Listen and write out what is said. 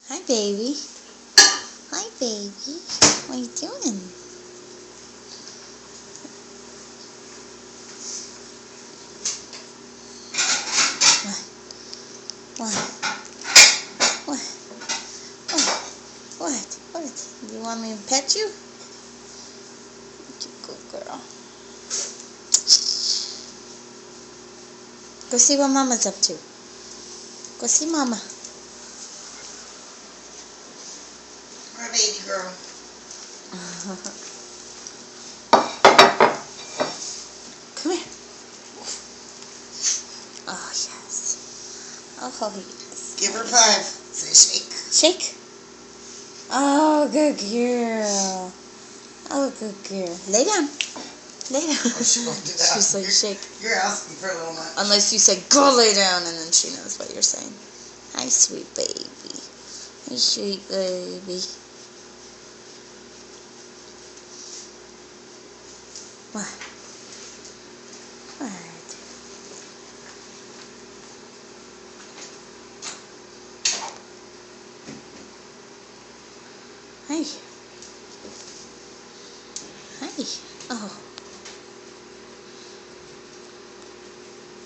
Hi, baby. Hi, baby. What are you doing? What? What? What? What? Do you want me to pet you? You good girl. Go see what Mama's up to. Go see Mama. My baby girl. Come here. Oh, yes. Oh, yes. Give her 5. Say shake. Shake. Oh, good girl. Oh, good girl. Lay down. Lay down. Oh, she won't do that. She's like, shake. You're asking for a little much. Unless you say, go lay down, and then she knows what you're saying. Hi, sweet baby. Hi, sweet baby. What? What? Hi. Hi. Oh.